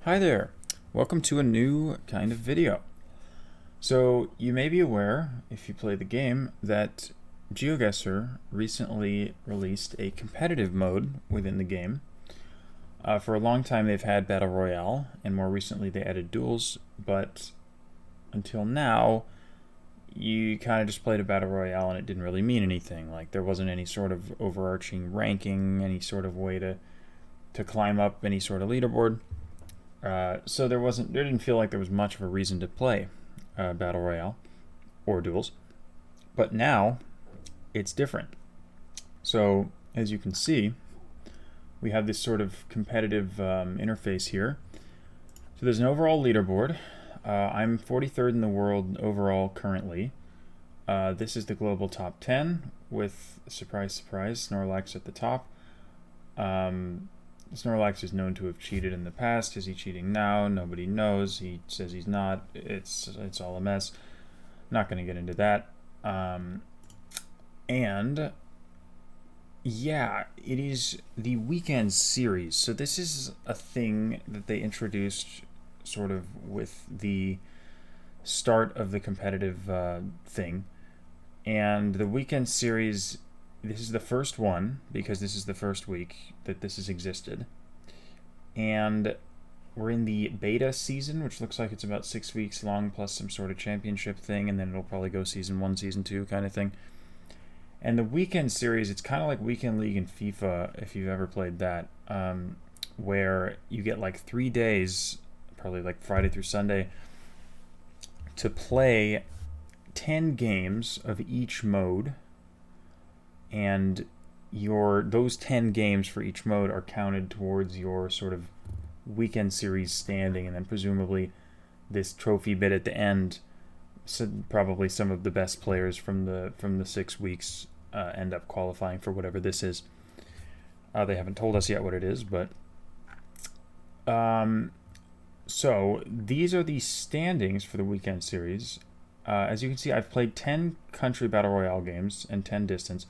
Hi there, welcome to a new kind of video. So you may be aware, if you play the game, that GeoGuessr recently released a competitive mode within the game. For a long time they've had Battle Royale, and more recently they added duels, but until now you kind of just played a Battle Royale and it didn't really mean anything. Like there wasn't any sort of overarching ranking, any sort of way to climb up any sort of leaderboard. So there didn't feel like there was much of a reason to play Battle Royale or duels. But now it's different. So as you can see, we have this sort of competitive interface here. So there's an overall leaderboard. I'm 43rd in the world overall currently. This is the global top 10 with, surprise, surprise, Snorlax at the top. Snorlax is known to have cheated in the past. Is he cheating now? Nobody knows. He says he's not. It's all a mess. Not going to get into that. And yeah, it is the weekend series. So this is a thing that they introduced sort of with the start of the competitive thing. And the weekend series, this is the first one, because this is the first week that this has existed. And we're in the beta season, which looks like it's about 6 weeks long, plus some sort of championship thing, and then it'll probably go season 1, season 2 kind of thing. And the weekend series, it's kind of like Weekend League in FIFA, if you've ever played that, where you get like 3 days, probably like Friday through Sunday, to play 10 games of each mode. And those 10 games for each mode are counted towards your sort of weekend series standing, and then presumably this trophy bit at the end. So probably some of the best players from the 6 weeks end up qualifying for whatever this is. They haven't told us yet what it is, but so these are the standings for the weekend series. As you can see, I've played 10 country battle royale games and 10 distance.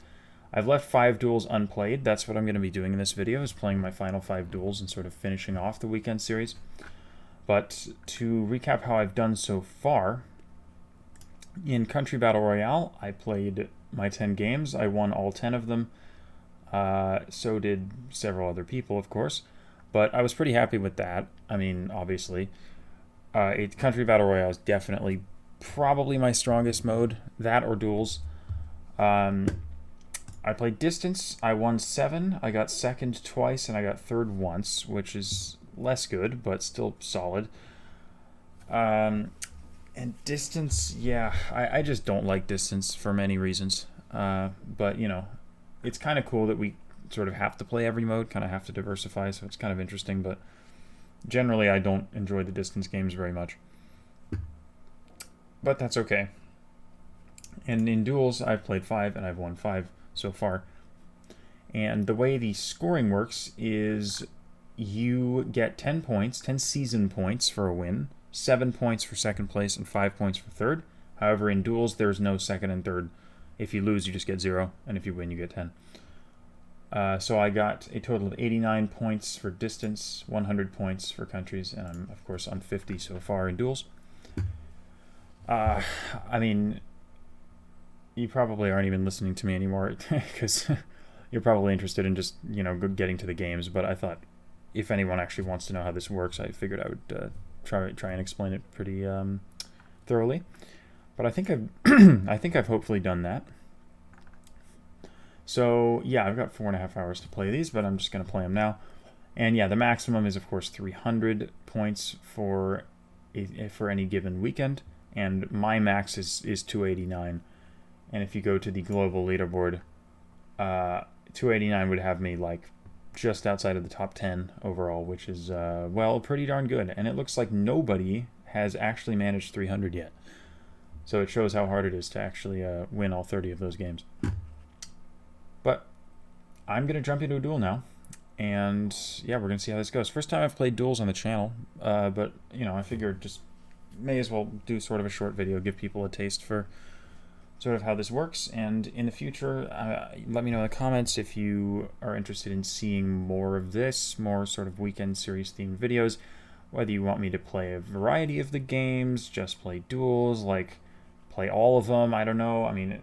I've left 5 duels unplayed. That's what I'm going to be doing in this video, is playing my final 5 duels and sort of finishing off the weekend series. But to recap how I've done so far, in country battle royale, I played my 10 games. I won all 10 of them. So did several other people, of course. But I was pretty happy with that. I mean, obviously. Country battle royale is definitely probably my strongest mode. That or duels. I played distance. I won 7. I got second twice, and I got third once, which is less good, but still solid. And distance, yeah, I just don't like distance for many reasons. But, you know, it's kind of cool that we sort of have to play every mode, kind of have to diversify, so it's kind of interesting. But generally, I don't enjoy the distance games very much. But that's okay. And in duels, I've played 5, and I've won 5 so far. And the way the scoring works is you get 10 points, 10 season points for a win, 7 points for second place, and 5 points for third. However, in duels, there's no second and third. If you lose, you just get 0, and if you win, you get 10. So I got a total of 89 points for distance, 100 points for countries, and I'm, of course, on 50 so far in duels. I mean, you probably aren't even listening to me anymore because you're probably interested in just, you know, getting to the games. But I thought if anyone actually wants to know how this works, I figured I would try and explain it pretty thoroughly. But I think I've hopefully done that. So yeah, I've got 4.5 hours to play these, but I'm just going to play them now. And yeah, the maximum is of course 300 points for any given weekend, and my max is 289. And if you go to the global leaderboard, 289 would have me like just outside of the top 10 overall, which is, well, pretty darn good. And it looks like nobody has actually managed 300 yet. So it shows how hard it is to actually win all 30 of those games. But I'm going to jump into a duel now. And yeah, we're going to see how this goes. First time I've played duels on the channel, but, you know, I figured just may as well do sort of a short video, give people a taste for sort of how this works. And in the future, let me know in the comments if you are interested in seeing more of this, more sort of weekend series themed videos. whether you want me to play a variety of the games, just play duels, like play all of them. I don't know. I mean,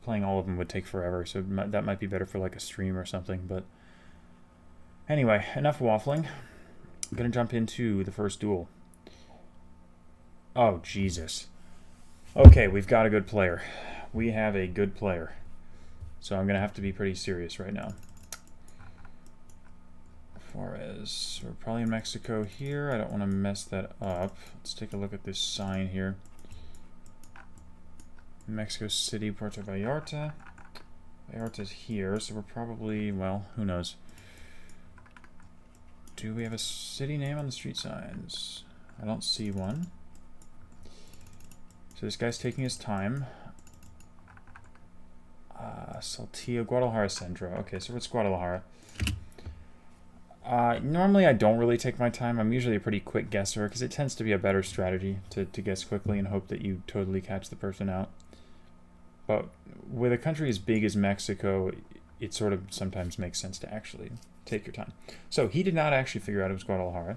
playing all of them would take forever, so that might be better for like a stream or something. But anyway, enough waffling. I'm gonna jump into the first duel. Oh, Jesus. Okay, we've got a good player. We have a good player. So I'm gonna have to be pretty serious right now. Juarez. We're probably in Mexico here. I don't want to mess that up. Let's take a look at this sign here. Mexico City, Puerto Vallarta. Vallarta's here, so we're probably, well, who knows. Do we have a city name on the street signs? I don't see one. So this guy's taking his time. Saltillo, Guadalajara Centro. Okay, so it's Guadalajara. Normally I don't really take my time. I'm usually a pretty quick guesser because it tends to be a better strategy to guess quickly and hope that you totally catch the person out. But with a country as big as Mexico, it sort of sometimes makes sense to actually take your time. So he did not actually figure out it was Guadalajara.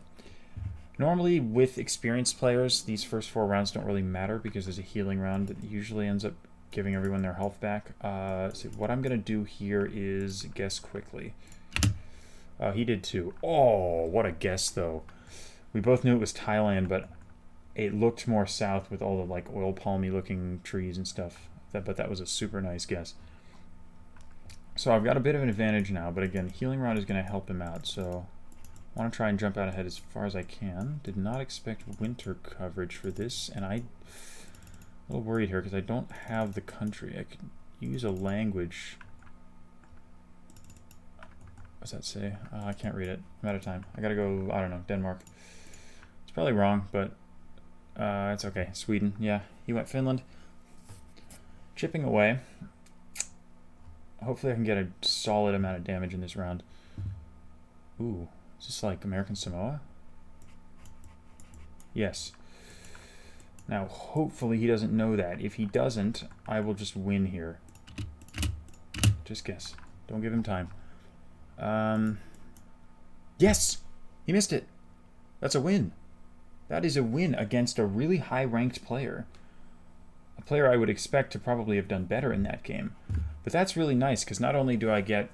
Normally with experienced players, these first 4 rounds don't really matter because there's a healing round that usually ends up giving everyone their health back. So what I'm going to do here is guess quickly. He did too. Oh, what a guess, though. We both knew it was Thailand, but it looked more south with all the like oil palmy looking trees and stuff. But that was a super nice guess. So I've got a bit of an advantage now, but again, healing round is going to help him out. So I want to try and jump out ahead as far as I can. Did not expect winter coverage for this, and I'm a little worried here because I don't have the country. I could use a language. What's that say? I can't read it. I'm out of time. I gotta go, I don't know, Denmark. It's probably wrong, but it's okay. Sweden, yeah. He went Finland. Chipping away. Hopefully I can get a solid amount of damage in this round. Ooh, is this like American Samoa? Yes. Now, hopefully he doesn't know that. If he doesn't, I will just win here. Just guess. Don't give him time. Yes! He missed it. That's a win. That is a win against a really high-ranked player. A player I would expect to probably have done better in that game. But that's really nice, because not only do I get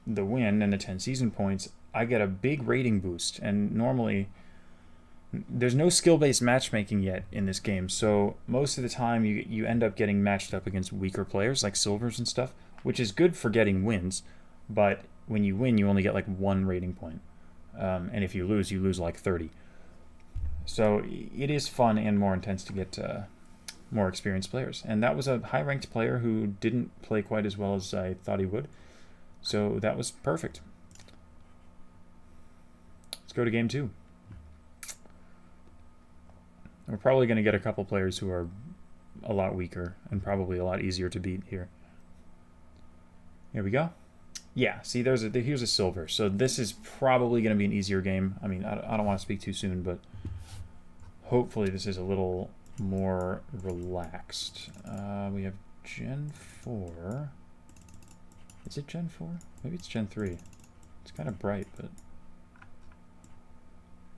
the win and the 10 season points, I get a big rating boost. And normally, there's no skill-based matchmaking yet in this game, so most of the time you end up getting matched up against weaker players, like silvers and stuff, which is good for getting wins, but when you win, you only get like 1 rating point. And if you lose like 30. So it is fun and more intense to get more experienced players. And that was a high-ranked player who didn't play quite as well as I thought he would. So that was perfect. Let's go to game 2. We're probably going to get a couple players who are a lot weaker and probably a lot easier to beat here. Here we go. Yeah, see, here's a silver. So this is probably going to be an easier game. I mean, I don't want to speak too soon, but hopefully this is a little more relaxed. We have Gen 4. Is it Gen 4? Maybe it's Gen 3. It's kind of bright, but...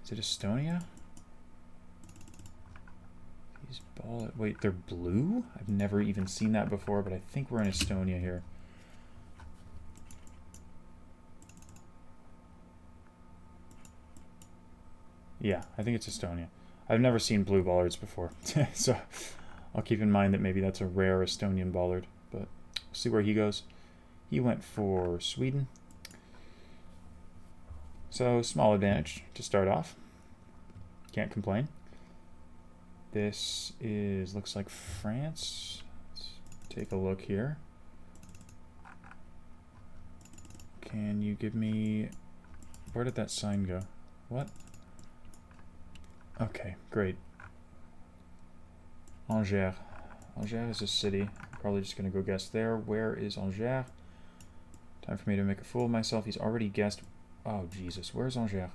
Is it Estonia? These wait, they're blue? I've never even seen that before, but I think we're in Estonia here. Yeah, I think it's Estonia. I've never seen blue bollards before, so I'll keep in mind that maybe that's a rare Estonian bollard, but we'll see where he goes. He went for Sweden. So, small advantage to start off. Can't complain. This looks like France. Let's take a look here. Can you give me... Where did that sign go? What? Okay, great. Angers. Angers is a city. I'm probably just going to go guess there. Where is Angers? Time for me to make a fool of myself. He's already guessed. Oh, Jesus. Where's Angers?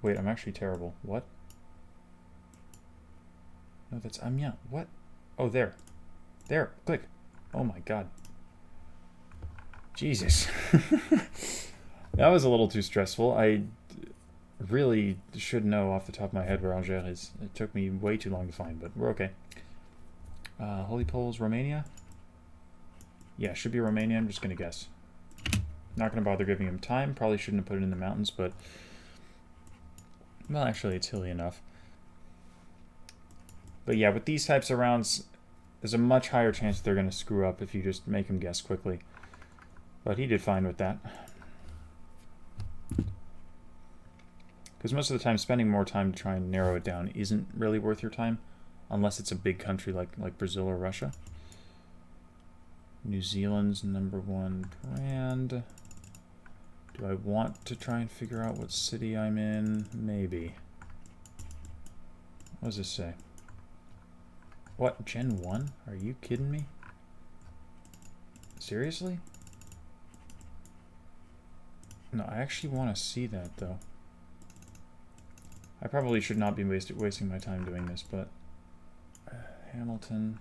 Wait, I'm actually terrible. What? No, that's Amiens. What? Oh, there. There. Click. Oh, my God. Jesus. That was a little too stressful. really should know off the top of my head where Alger is. It took me way too long to find, but we're okay. Holy Poles, Romania? Yeah, should be Romania. I'm just going to guess. Not going to bother giving him time. Probably shouldn't have put it in the mountains, but... Well, actually, it's hilly enough. But yeah, with these types of rounds, there's a much higher chance that they're going to screw up if you just make him guess quickly. But he did fine with that. Because most of the time, spending more time to try and narrow it down isn't really worth your time. Unless it's a big country like Brazil or Russia. New Zealand's #1 brand. Do I want to try and figure out what city I'm in? Maybe. What does this say? What? Gen 1? Are you kidding me? Seriously? No, I actually want to see that, though. I probably should not be wasting my time doing this, but... Hamilton...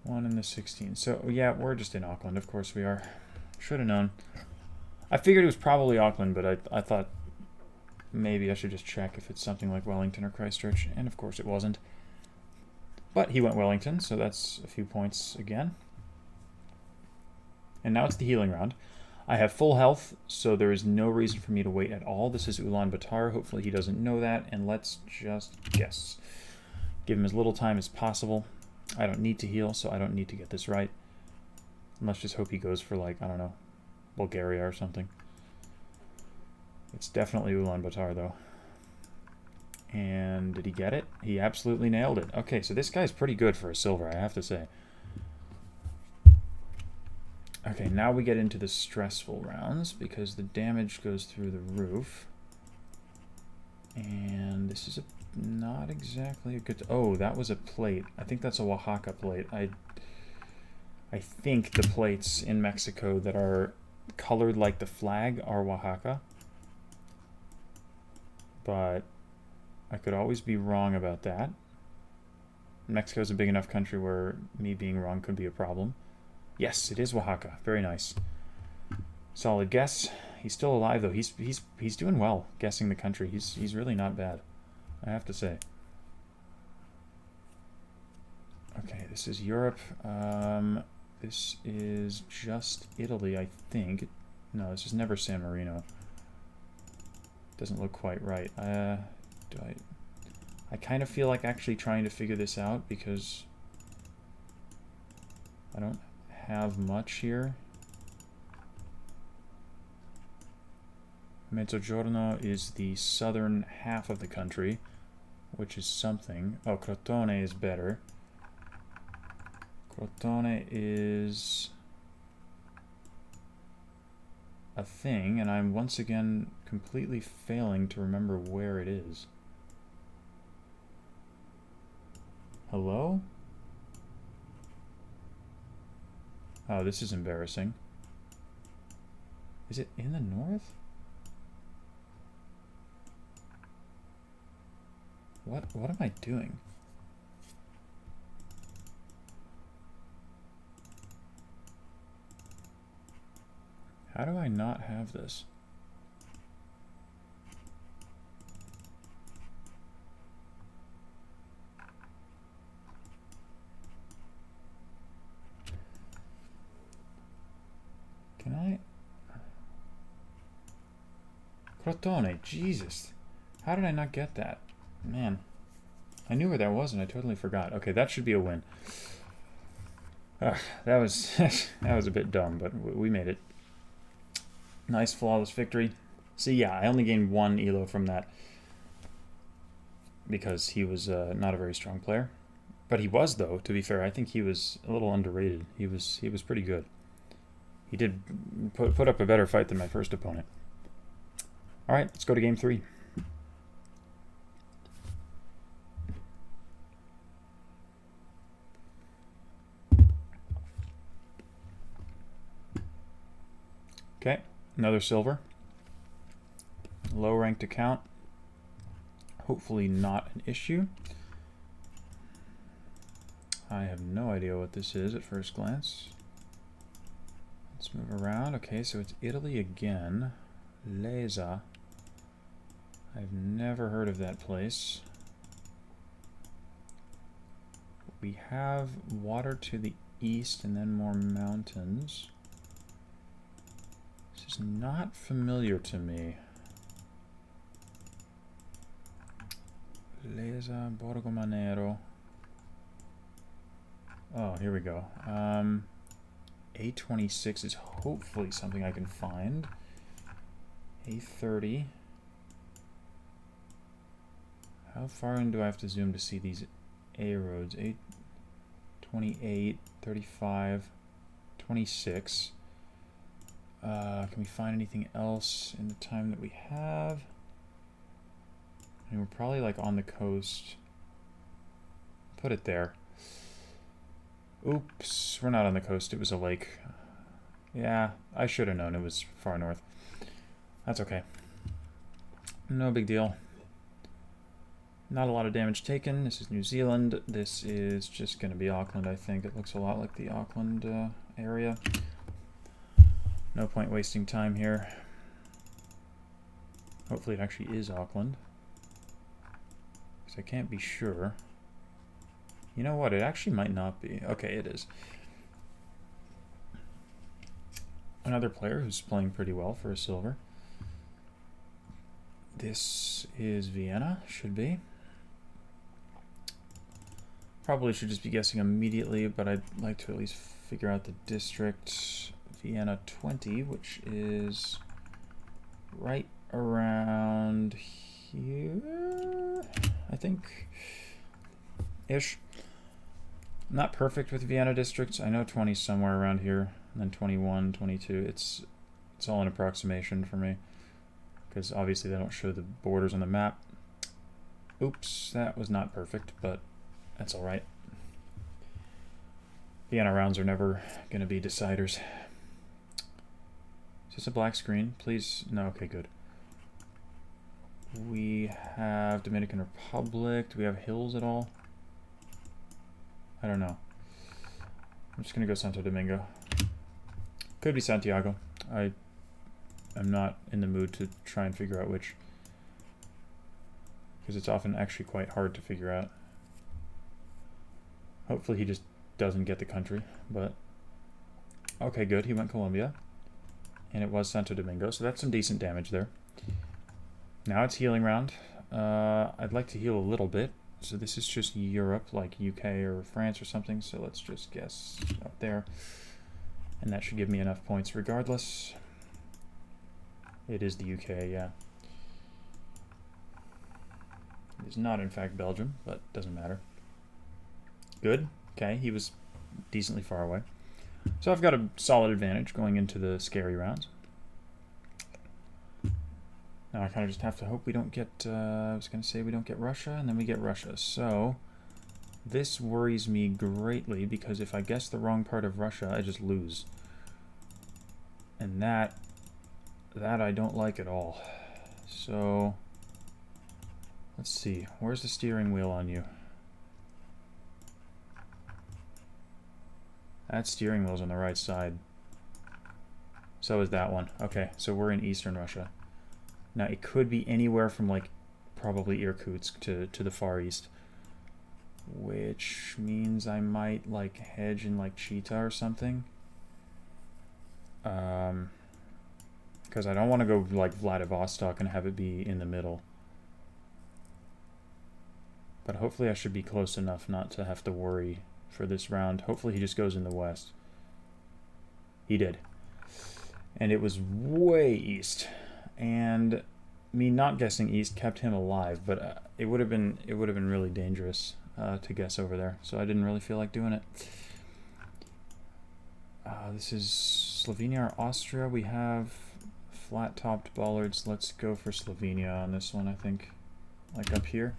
1 in the 16. So, yeah, we're just in Auckland. Of course we are. Should have known. I figured it was probably Auckland, but I thought maybe I should just check if it's something like Wellington or Christchurch, and of course it wasn't. But he went Wellington, so that's a few points again. And now it's the healing round. I have full health, so there is no reason for me to wait at all. This is Ulaanbaatar. Hopefully he doesn't know that, and let's just guess. Give him as little time as possible. I don't need to heal, so I don't need to get this right. And let's just hope he goes for, like, I don't know, Bulgaria or something. It's definitely Ulaanbaatar, though. And did he get it? He absolutely nailed it. Okay, so this guy's pretty good for a silver, I have to say. Okay, now we get into the stressful rounds, because the damage goes through the roof. And this is not exactly a good... Oh, that was a plate. I think that's a Oaxaca plate. I think the plates in Mexico that are colored like the flag are Oaxaca. But I could always be wrong about that. Mexico's a big enough country where me being wrong could be a problem. Yes, it is Oaxaca. Very nice. Solid guess. He's still alive, though. He's doing well guessing the country. He's really not bad, I have to say. Okay, this is Europe. This is just Italy, I think. No, this is never San Marino. Doesn't look quite right. I kind of feel like actually trying to figure this out because I don't have much here. Mezzogiorno is the southern half of the country, which is something. Oh, Crotone is better. Crotone is a thing, and I'm once again completely failing to remember where it is. Hello? Oh, this is embarrassing. Is it in the north? What am I doing? How do I not have this? Can I? Crotone, Jesus. How did I not get that? Man. I knew where that was and I totally forgot. Okay, that should be a win. That was that was a bit dumb, but we made it. Nice flawless victory. See, yeah, I only gained 1 elo from that because he was not a very strong player. But he was, though, to be fair. I think he was a little underrated. He was pretty good. He did put up a better fight than my first opponent. All right, let's go to game 3. Okay, another silver. Low ranked account. Hopefully not an issue. I have no idea what this is at first glance. Let's move around. Okay, so it's Italy again. Leza. I've never heard of that place. We have water to the east and then more mountains. This is not familiar to me. Leza, Borgo Manero. Oh, here we go. A26 is hopefully something I can find. A30. How far in do I have to zoom to see these A roads? A28, 35, 26. Can we find anything else in the time that we have? I mean, we're probably like on the coast. Put it there. Oops, we're not on the coast. It was a lake. Yeah, I should have known it was far north. That's okay. No big deal. Not a lot of damage taken. This is New Zealand. This is just going to be Auckland, I think. It looks a lot like the Auckland area. No point wasting time here. Hopefully it actually is Auckland, because I can't be sure. You know what? It actually might not be. Okay, it is. Another player who's playing pretty well for a silver. This is Vienna, should be. Probably should just be guessing immediately, but I'd like to at least figure out the district. Vienna 20, which is right around here, I think, ish. Not perfect with Vienna districts. I know 20 is somewhere around here, and then 21, 22. It's all an approximation for me, because obviously they don't show the borders on the map. Oops, that was not perfect, but that's all right. Vienna rounds are never going to be deciders. Is this a black screen? Please, no, okay, good. We have Dominican Republic. Do we have hills at all? I don't know. I'm just gonna go Santo Domingo. Could be Santiago. I'm not in the mood to try and figure out which, because it's often actually quite hard to figure out. Hopefully he just doesn't get the country, but okay, good. He went Colombia. And it was Santo Domingo, so that's some decent damage there. Now it's healing round. I'd like to heal a little bit. So this is just Europe, like UK or France or something. So let's just guess up there. And that should give me enough points regardless. It is the UK, yeah. It is not, in fact, Belgium, but doesn't matter. Good. Okay, he was decently far away. So I've got a solid advantage going into the scary rounds. Now I kind of just have to hope we don't get, I was going to say we don't get Russia, and then we get Russia. So this worries me greatly, because if I guess the wrong part of Russia, I just lose. And that I don't like at all. So let's see, where's the steering wheel on you? That steering wheel's on the right side. So is that one. Okay, so we're in eastern Russia. Now it could be anywhere from like probably Irkutsk to the far east, which means I might like hedge in like Chita or something. Because I don't want to go like Vladivostok and have it be in the middle. But hopefully I should be close enough not to have to worry for this round. Hopefully he just goes in the west. He did. And it was way east. And me not guessing east kept him alive, but it would have been really dangerous to guess over there. So I didn't really feel like doing it. This is Slovenia or Austria. We have flat-topped bollards. Let's go for Slovenia on this one, I think. Like up here.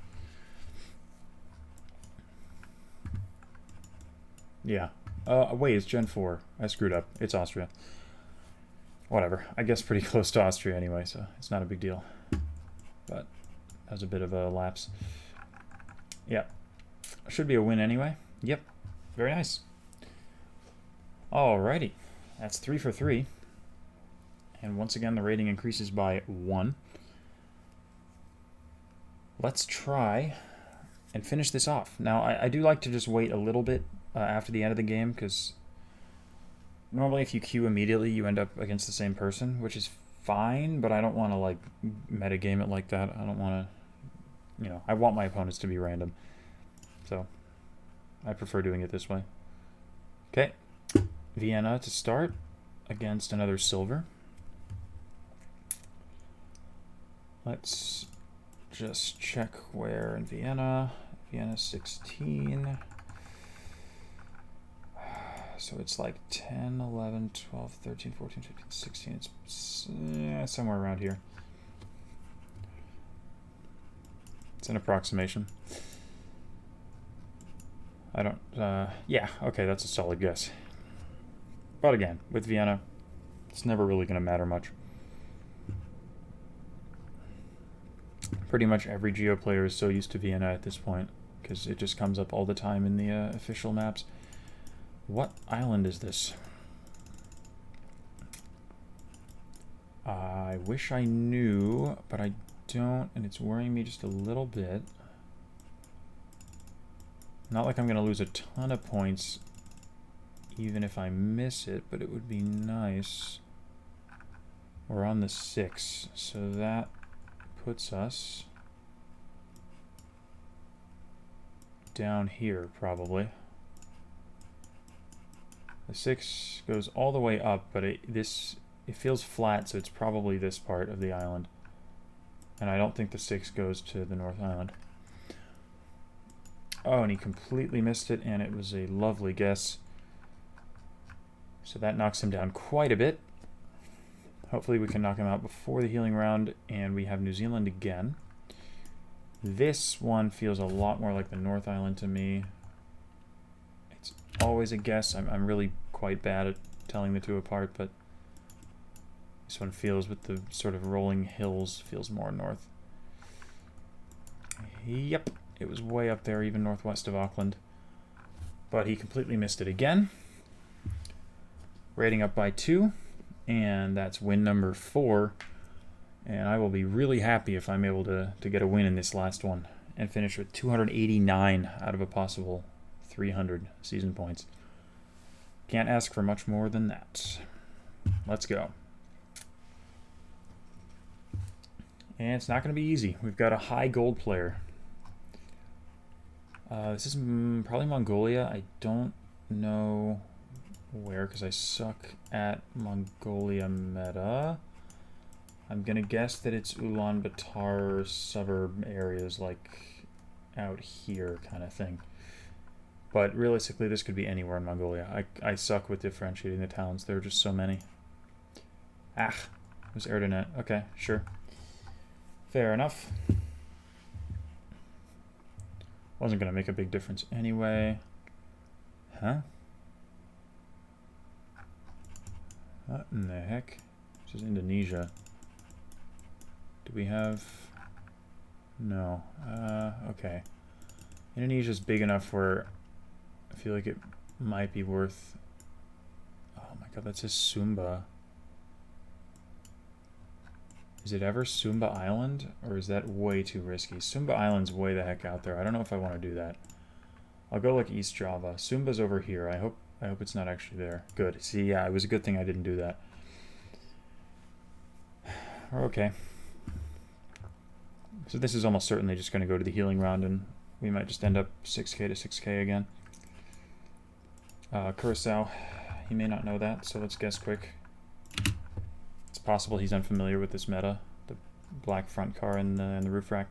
Yeah. Wait, it's Gen 4. I screwed up. It's Austria. Whatever. I guess pretty close to Austria anyway, so it's not a big deal. But that was a bit of a lapse. Yeah. Should be a win anyway. Yep. Very nice. Alrighty. That's 3 for 3. And once again, the rating increases by 1. Let's try and finish this off. Now, I do like to just wait a little bit after the end of the game, because normally if you queue immediately, you end up against the same person, which is fine, but I don't want to, like, metagame it like that. I don't want to, you know, I want my opponents to be random. So, I prefer doing it this way. Okay, Vienna to start against another silver. Let's just check where in Vienna. Vienna 16. So it's like 10, 11, 12, 13, 14, 15, 16. It's somewhere around here. It's an approximation. I don't, yeah, okay, that's a solid guess. But again, with Vienna, it's never really going to matter much. Pretty much every Geo player is so used to Vienna at this point, because it just comes up all the time in the official maps. What island is this? I wish I knew, but I don't, and it's worrying me just a little bit. Not like I'm going to lose a ton of points even if I miss it, but it would be nice. We're on the 6, so that puts us down here, probably. The 6 goes all the way up, but it feels flat, so it's probably this part of the island. And I don't think the 6 goes to the North Island. Oh, and he completely missed it, and it was a lovely guess. So that knocks him down quite a bit. Hopefully we can knock him out before the healing round, and we have New Zealand again. This one feels a lot more like the North Island to me. It's always a guess. I'm really quite bad at telling the two apart, but this one feels, with the sort of rolling hills, feels more north. Yep, it was way up there, even northwest of Auckland. But he completely missed it again. Rating up by 2, and that's win number 4. And I will be really happy if I'm able to get a win in this last one and finish with 289 out of a possible 300 season points. Can't ask for much more than that. Let's go. And it's not going to be easy. We've got a high gold player. This is probably Mongolia. I don't know where, because I suck at Mongolia meta. I'm going to guess that it's Ulaanbaatar suburb areas, like out here kind of thing. But realistically, this could be anywhere in Mongolia. I suck with differentiating the towns. There are just so many. Ah, it was Erdenet. Okay, sure. Fair enough. Wasn't going to make a big difference anyway. Huh? What in the heck? This is Indonesia. Do we have... No. Okay. Indonesia's big enough where I feel like it might be worth... Oh my god, that says Sumba. Is it ever Sumba Island? Or is that way too risky? Sumba Island's way the heck out there. I don't know if I want to do that. I'll go like East Java. Sumba's over here. I hope it's not actually there. Good. See, yeah, it was a good thing I didn't do that. We're okay. So this is almost certainly just going to go to the healing round, and we might just end up 6k to 6k again. Curacao, he may not know that, so let's guess quick. It's possible he's unfamiliar with this meta, the black front car and the roof rack.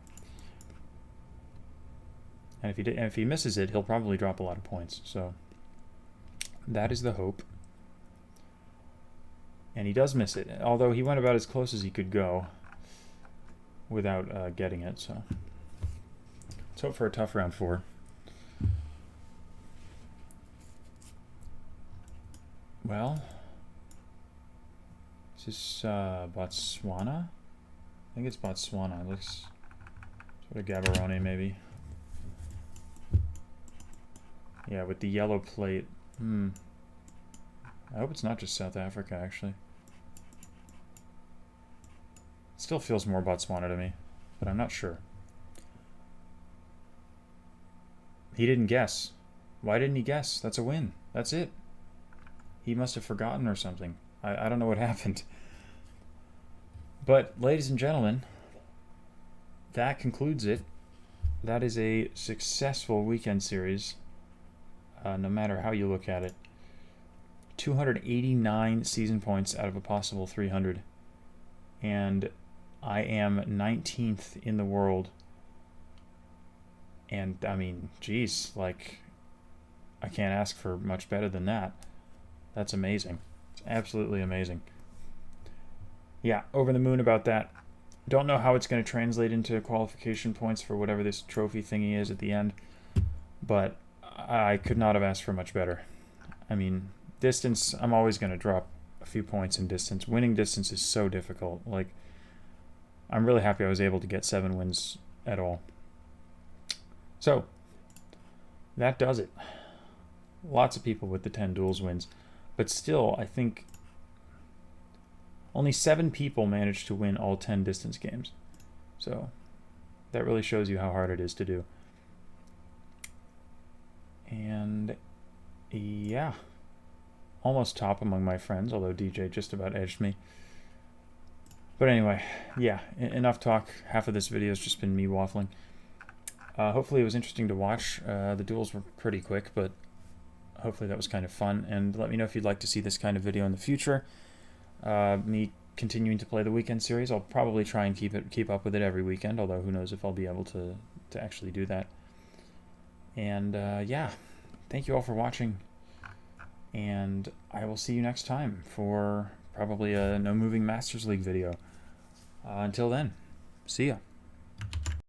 And if he misses it, he'll probably drop a lot of points. So that is the hope. And he does miss it, although he went about as close as he could go without getting it. So let's hope for a tough round 4. Well, is this Botswana? I think it's Botswana. It looks sort of Gaborone, maybe. Yeah, with the yellow plate. I hope it's not just South Africa, actually. Still feels more Botswana to me, but I'm not sure. He didn't guess. Why didn't he guess? That's a win. That's it. He must have forgotten or something. I don't know what happened. But, ladies and gentlemen, that concludes it. That is a successful weekend series, no matter how you look at it. 289 season points out of a possible 300. And I am 19th in the world. And, I mean, geez, like, I can't ask for much better than that. That's amazing. It's absolutely amazing. Yeah, over the moon about that. Don't know how it's going to translate into qualification points for whatever this trophy thingy is at the end, but I could not have asked for much better. I mean, distance, I'm always going to drop a few points in distance. Winning distance is so difficult. Like, I'm really happy I was able to get 7 wins at all. So, that does it. Lots of people with the 10 duels wins, but still, I think only 7 people managed to win all 10 distance games. So that really shows you how hard it is to do. And yeah, almost top among my friends, although DJ just about edged me. But anyway, yeah, enough talk. Half of this video has just been me waffling. Hopefully it was interesting to watch. The duels were pretty quick, but hopefully that was kind of fun. And let me know if you'd like to see this kind of video in the future. Me continuing to play the weekend series. I'll probably try and keep up with it every weekend, although who knows if I'll be able to actually do that. And yeah, thank you all for watching, and I will see you next time for probably a No Moving Masters League video. Until then, see ya.